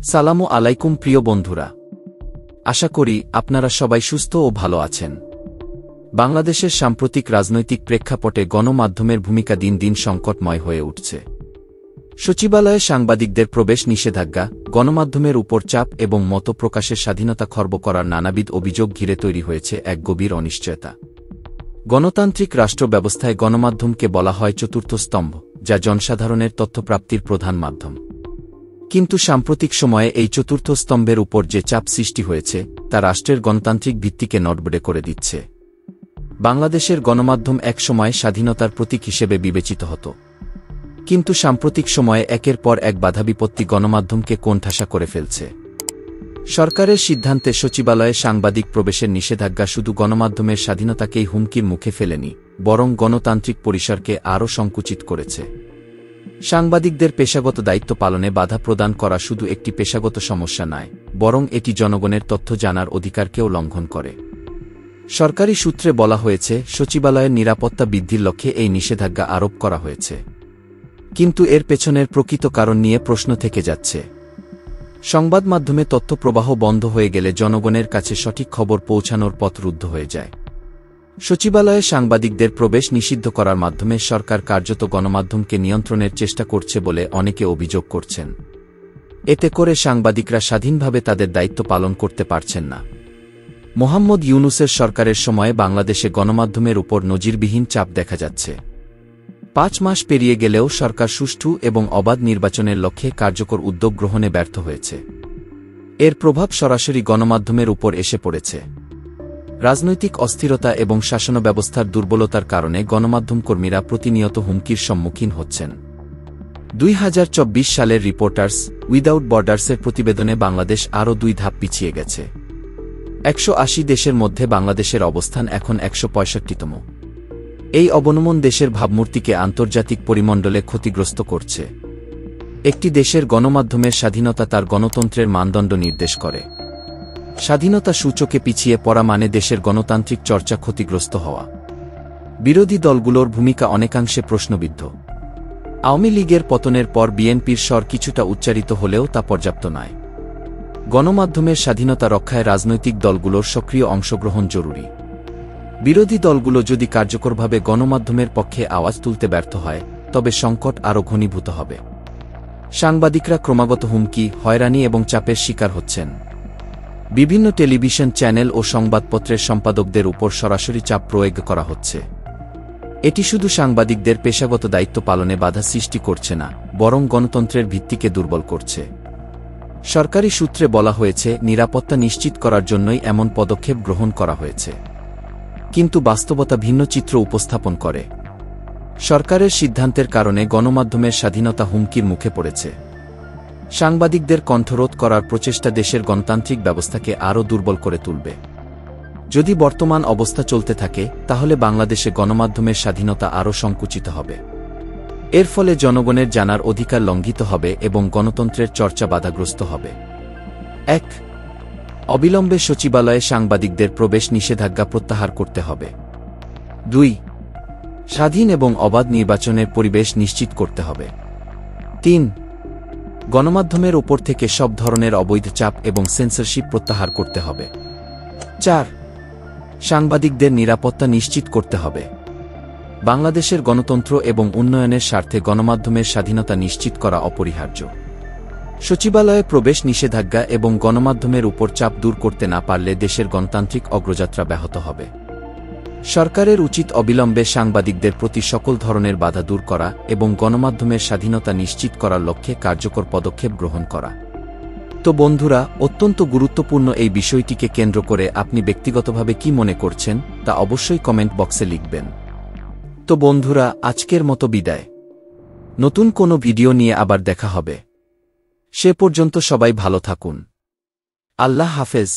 সালামু আলাইকুম প্রিয় বন্ধুরা, আশা করি আপনারা সবাই সুস্থ ও ভালো আছেন। বাংলাদেশের সাম্প্রতিক রাজনৈতিক প্রেক্ষাপটে গণমাধ্যমের ভূমিকা দিন দিন সংকটময় হয়ে উঠছে। সচিবালয়ে সাংবাদিকদের প্রবেশ নিষেধাজ্ঞা, গণমাধ্যমের উপর চাপ এবং মত প্রকাশের স্বাধীনতা খর্ব করার নানাবিধ অভিযোগ ঘিরে তৈরি হয়েছে এক গভীর অনিশ্চয়তা। গণতান্ত্রিক রাষ্ট্র ব্যবস্থায় গণমাধ্যমকে বলা হয় চতুর্থ স্তম্ভ, যা জনসাধারণের তথ্যপ্রাপ্তির প্রধান মাধ্যম। কিন্তু সাম্প্রতিক সময়ে এই চতুর্থ স্তম্ভের উপর যে চাপ সৃষ্টি হয়েছে তা রাষ্ট্রের গণতান্ত্রিক ভিত্তিকে নড়বড়ে করে দিচ্ছে। বাংলাদেশের গণমাধ্যম এক সময় স্বাধীনতার প্রতীক হিসেবে বিবেচিত হতো, কিন্তু সাম্প্রতিক সময়ে একের পর এক বাধাবিপত্তি গণমাধ্যমকে কোণঠাসা করে ফেলছে। সরকারের সিদ্ধান্তে সচিবালয়ে সাংবাদিক প্রবেশের নিষেধাজ্ঞা শুধু গণমাধ্যমের স্বাধীনতাকেই হুমকির মুখে ফেলেনি, বরং গণতান্ত্রিক পরিসরকে আরও সংকুচিত করেছে। সাংবাদিকদের পেশাগত দায়িত্ব পালনে বাধা প্রদান করা শুধু একটি পেশাগত সমস্যা নয়, বরং এটি জনগণের তথ্য জানার অধিকারকেও লঙ্ঘন করে। সরকারি সূত্রে বলা হয়েছে, সচিবালয়ের নিরাপত্তা বৃদ্ধির লক্ষ্যে এই নিষেধাজ্ঞা আরোপ করা হয়েছে। কিন্তু এর পেছনের প্রকৃত কারণ নিয়ে প্রশ্ন থেকে যাচ্ছে। সংবাদ মাধ্যমে তথ্য প্রবাহ বন্ধ হয়ে গেলে জনগণের কাছে সঠিক খবর পৌঁছানোর পথ রুদ্ধ হয়ে যায়। সচিবালয়ে সাংবাদিকদের প্রবেশ নিষিদ্ধ করার মাধ্যমে সরকার কার্যত গণমাধ্যমকে নিয়ন্ত্রণের চেষ্টা করছে বলে অনেকে অভিযোগ করছেন। এতে করে সাংবাদিকরা স্বাধীনভাবে তাদের দায়িত্ব পালন করতে পারছেন না। মোহাম্মদ ইউনূসের সরকারের সময়ে বাংলাদেশে গণমাধ্যমের উপর নজিরবিহীন চাপ দেখা যাচ্ছে। ৫ মাস পেরিয়ে গেলেও সরকার সুষ্ঠু এবং অবাধ নির্বাচনের লক্ষ্যে কার্যকর উদ্যোগ গ্রহণে ব্যর্থ হয়েছে। এর প্রভাব সরাসরি গণমাধ্যমের উপর এসে পড়েছে। রাজনৈতিক অস্থিরতা এবং শাসন ব্যবস্থার দুর্বলতার কারণে গণমাধ্যম কর্মীরা প্রতিনিয়ত হুমকির সম্মুখীন হচ্ছেন। ২০২৪ সালের রিপোর্টার্স উইদাউট বর্ডার্সের প্রতিবেদনে বাংলাদেশ আরও ২ ধাপ পিছিয়ে গেছে। ১৮০ দেশের মধ্যে বাংলাদেশের অবস্থান এখন ১৬৫তম। এই অবনমন দেশের ভাবমূর্তিকে আন্তর্জাতিক পরিমণ্ডলে ক্ষতিগ্রস্ত করছে। একটি দেশের গণমাধ্যমের স্বাধীনতা তার গণতন্ত্রের মানদণ্ড নির্দেশ করে। স্বাধীনতা সূচকে পিছিয়ে পড়া মানে দেশের গণতান্ত্রিক চর্চা ক্ষতিগ্রস্ত হওয়া। বিরোধী দলগুলোর ভূমিকা অনেকাংশে প্রশ্নবিদ্ধ। আওয়ামী লীগের পতনের পর বিএনপির স্বর কিছুটা উচ্চারিত হলেও তা পর্যাপ্ত নয়। গণমাধ্যমের স্বাধীনতা রক্ষায় রাজনৈতিক দলগুলোর সক্রিয় অংশগ্রহণ জরুরি। বিরোধী দলগুলো যদি কার্যকরভাবে গণমাধ্যমের পক্ষে আওয়াজ তুলতে ব্যর্থ হয়, তবে সংকট আরও ঘনীভূত হবে। সাংবাদিকরা ক্রমাগত হুমকি, হয়রানি এবং চাপের শিকার হচ্ছেন। বিভিন্ন টেলিভিশন চ্যানেল ও সংবাদপত্রের সম্পাদকদের উপর সরাসরি চাপ প্রয়োগ করা হচ্ছে। এটি শুধু সাংবাদিকদের পেশাগত দায়িত্ব পালনে বাধা সৃষ্টি করছে না, বরং গণতন্ত্রের ভিত্তিকে দুর্বল করছে। সরকারি সূত্রে বলা হয়েছে, নিরাপত্তা নিশ্চিত করার জন্যই এমন পদক্ষেপ গ্রহণ করা হয়েছে। কিন্তু বাস্তবতা ভিন্ন চিত্র উপস্থাপন করে। সরকারের সিদ্ধান্তের কারণে গণমাধ্যমের স্বাধীনতা হুমকির মুখে পড়েছে। সাংবাদিকদের কণ্ঠরোধ করার প্রচেষ্টা দেশের গণতান্ত্রিক ব্যবস্থাকে আরও দুর্বল করে তুলবে। যদি বর্তমান অবস্থা চলতে থাকে, তাহলে বাংলাদেশে গণমাধ্যমের স্বাধীনতা আরও সংকুচিত হবে। এর ফলে জনগণের জানার অধিকার লঙ্ঘিত হবে এবং গণতন্ত্রের চর্চা বাধাগ্রস্ত হবে। ১. অবিলম্বে সচিবালয়ে সাংবাদিকদের প্রবেশ নিষেধাজ্ঞা প্রত্যাহার করতে হবে। ২. স্বাধীন এবং অবাধ নির্বাচনের পরিবেশ নিশ্চিত করতে হবে। ৩. গণমাধ্যমের ওপর থেকে সব ধরনের অবৈধ চাপ এবং সেন্সরশিপ প্রত্যাহার করতে হবে। ৪. সাংবাদিকদের নিরাপত্তা নিশ্চিত করতে হবে। বাংলাদেশের গণতন্ত্র এবং উন্নয়নের স্বার্থে গণমাধ্যমের স্বাধীনতা নিশ্চিত করা অপরিহার্য। সচিবালয়ে প্রবেশ নিষেধাজ্ঞা এবং গণমাধ্যমের উপর চাপ দূর করতে না পারলে দেশের গণতান্ত্রিক অগ্রযাত্রা ব্যাহত হবে। সরকারের উচিত অবিলম্বে সাংবাদিকদের প্রতি সকল ধরনের বাধা দূর করা এবং গণমাধ্যমের স্বাধীনতা নিশ্চিত করার লক্ষ্যে কার্যকর পদক্ষেপ গ্রহণ করা। তো বন্ধুরা, অত্যন্ত গুরুত্বপূর্ণ এই বিষয়টিকে কেন্দ্র করে আপনি ব্যক্তিগতভাবে কি মনে করছেন তা অবশ্যই কমেন্ট বক্সে লিখবেন। তো বন্ধুরা, আজকের মতো বিদায়। নতুন কোনো ভিডিও নিয়ে আবার দেখা হবে। সে পর্যন্ত সবাই ভালো থাকুন। আল্লাহ হাফেজ।